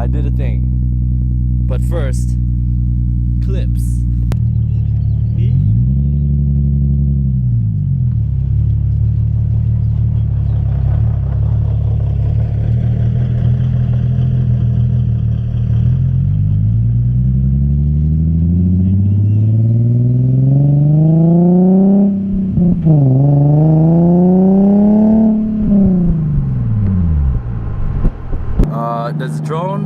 I did a thing. But first, clips. Does it drone?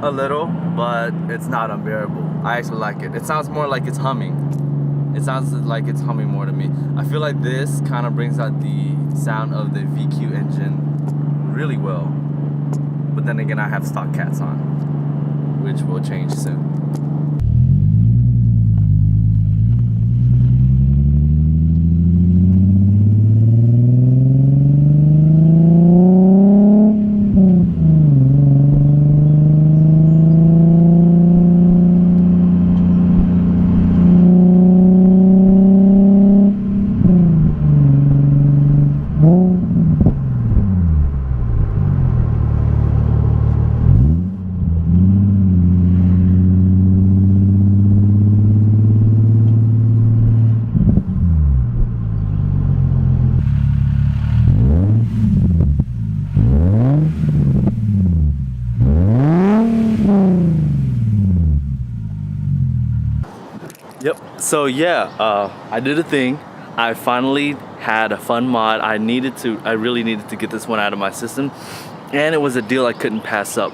A little, but it's not unbearable. I actually like it. It sounds more like it's humming. It sounds like it's humming more to me. I feel like this kind of brings out the sound of the VQ engine really well. But then again, I have stock cats on, which will change soon. Yep, so yeah, I did a thing. I finally had a fun mod. I really needed to get this one out of my system, and it was a deal I couldn't pass up.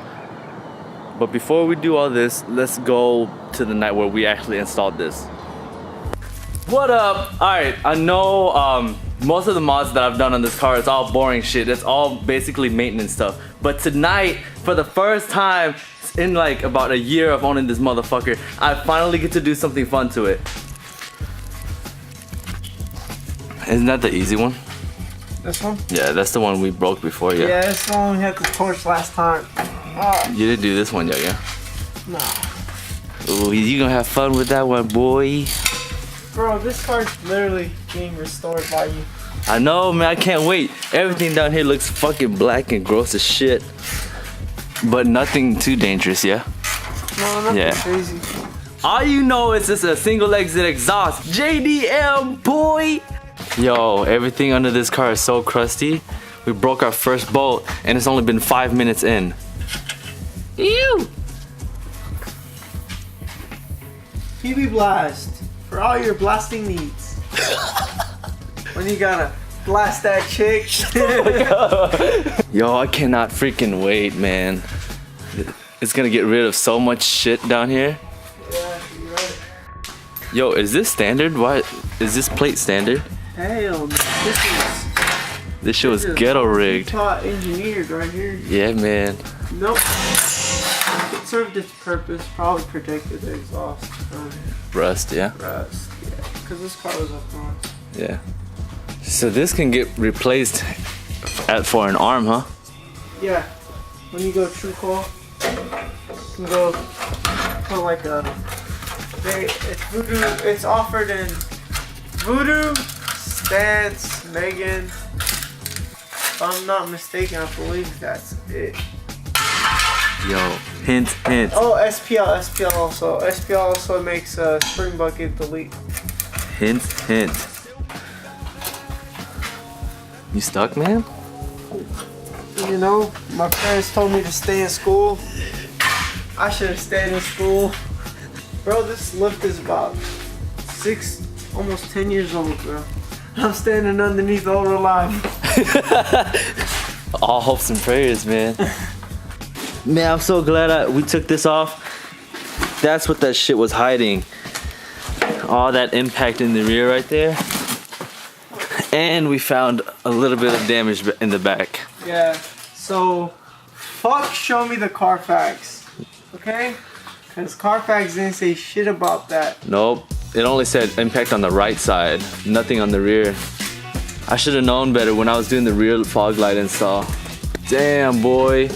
But before we do all this, let's go to the night where we actually installed this. What up? Alright, I know most of the mods that I've done on this car is all boring shit. It's all basically maintenance stuff. But tonight, for the first time in like about a year of owning this motherfucker, I finally get to do something fun to it. Isn't that the easy one? This one? Yeah, that's the one we broke before, yeah. Yeah, this one we had the torch last time. You didn't do this one yet, yeah? No. Ooh, you gonna have fun with that one, boy. Bro, this car's literally being restored by you. I know, man, I can't wait. Everything down here looks fucking black and gross as shit. But nothing too dangerous, yeah? No, nothing crazy. All you know is just a single exit exhaust. JDM, boy! Yo, everything under this car is so crusty. We broke our first bolt and it's only been 5 minutes in. Ew! PB Blast for all your blasting needs. When you gotta blast that chick. Yo, I cannot freaking wait, man. It's gonna get rid of so much shit down here. Yeah, you're right. Yo, is this standard? Why is this plate standard? Hell, This shit was ghetto rigged. Engineered right here. Yeah, man. Nope. It served its purpose. Probably protected the exhaust from Rust, yeah? rust. Yeah, because this car was up front. Yeah. So this can get replaced for an arm, huh? Yeah. When you go true call, you can go for like a. It's Voodoo. It's offered in Voodoo, Stance, Megan. If I'm not mistaken, I believe that's it. Yo, hint, hint. Oh, SPL also. SPL also makes a spring bucket delete. Hint, hint. You stuck, man? You know, my parents told me to stay in school. I should have stayed in school. Bro, this lift is about almost 10 years old, bro. I'm standing underneath all alive. All hopes and prayers, man. Man, I'm so glad we took this off. That's what that shit was hiding. All that impact in the rear right there. And we found a little bit of damage in the back. Yeah, so fuck show me the Carfax, okay? Because Carfax didn't say shit about that. Nope, it only said impact on the right side, nothing on the rear. I should have known better when I was doing the rear fog light install. Damn, boy.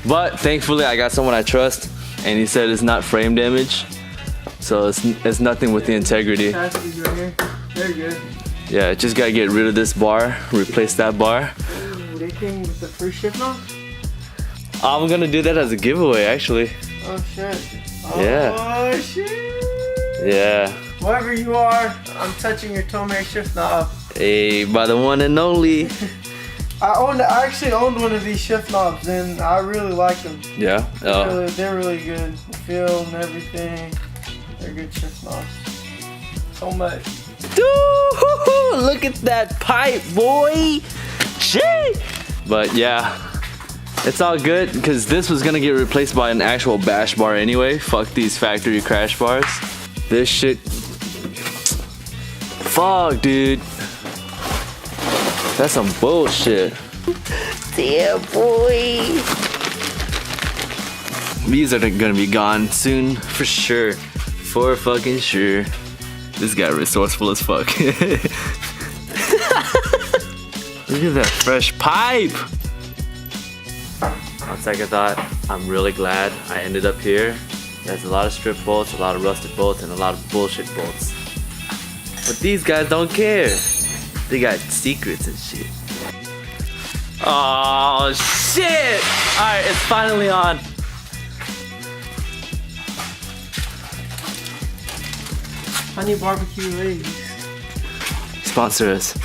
But thankfully I got someone I trust and he said it's not frame damage. So it's nothing with the integrity. Chassis right here. Very good. Yeah, just gotta get rid of this bar, replace that bar. anything with the free shift knob? I'm gonna do that as a giveaway, actually. Oh shit. Yeah. Oh shit. Yeah. Whoever you are, I'm touching your Tomei shift knob. Hey, by the one and only. I actually owned one of these shift knobs and I really like them. Yeah. They're really good. The feel and everything. They're good shift knobs. So much. Dude, look at that pipe, boy. Shit. But yeah, it's all good because this was gonna get replaced by an actual bash bar anyway. Fuck these factory crash bars. This shit. Fuck, dude. That's some bullshit. Yeah, boy. These are gonna be gone soon, for sure. For fucking sure. This guy resourceful as fuck. Look at that fresh pipe. On second thought, I'm really glad I ended up here. There's a lot of strip bolts, a lot of rusted bolts, and a lot of bullshit bolts. But these guys don't care. They got secrets and shit. Oh shit! Alright, it's finally on. Honey barbecue legs. Sponsor us.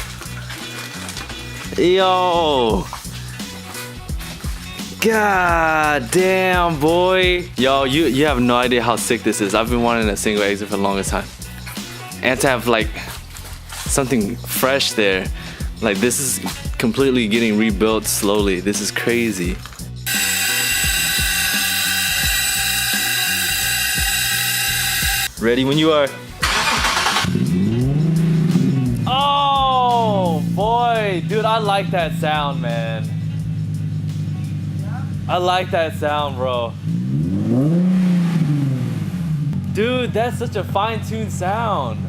Yo! God damn, boy. Yo, you have no idea how sick this is. I've been wanting a single exit for the longest time. And to have like something fresh there. Like this is completely getting rebuilt slowly. This is crazy. Ready when you are. Oh boy, dude, I like that sound, man. I like that sound, bro. Dude, that's such a fine-tuned sound.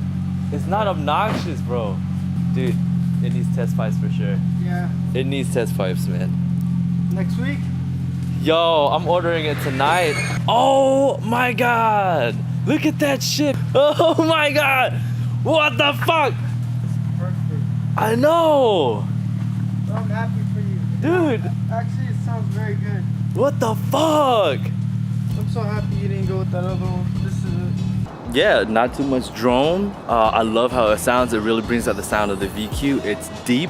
It's not obnoxious, bro. Dude, it needs test pipes for sure. Yeah. It needs test pipes, man. Next week? Yo, I'm ordering it tonight. Oh my god. Look at that shit. Oh my god. What the fuck? Perfect. I know. I'm happy for you. Dude, Actually, it sounds very good. what the fuck? I'm so happy you didn't go with that other one. This is it. Yeah, not too much drone. I love how it sounds. It really brings out the sound of the VQ. It's deep.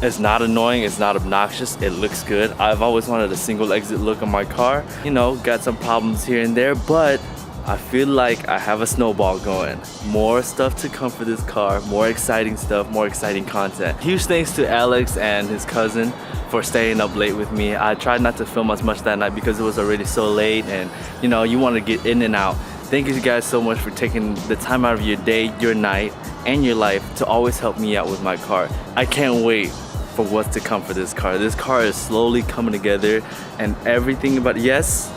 It's not annoying. It's not obnoxious. It looks good. I've always wanted a single exit look on my car. You know, got some problems here and there, but I feel like I have a snowball going. More stuff to come for this car, more exciting stuff, more exciting content. Huge thanks to Alex and his cousin for staying up late with me. I tried not to film as much that night because it was already so late and you know, you want to get in and out. Thank you guys so much for taking the time out of your day, your night, and your life to always help me out with my car. I can't wait for what's to come for this car. This car is slowly coming together and everything about, yes,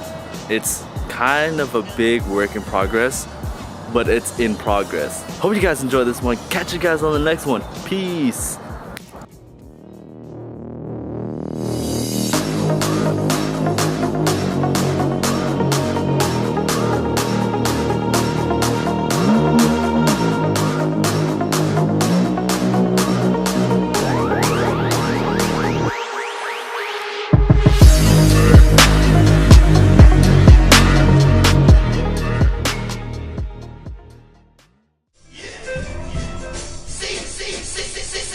it's kind of a big work in progress, but it's in progress. Hope you guys enjoyed this one. Catch you guys on the next one. Peace.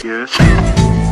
Yes.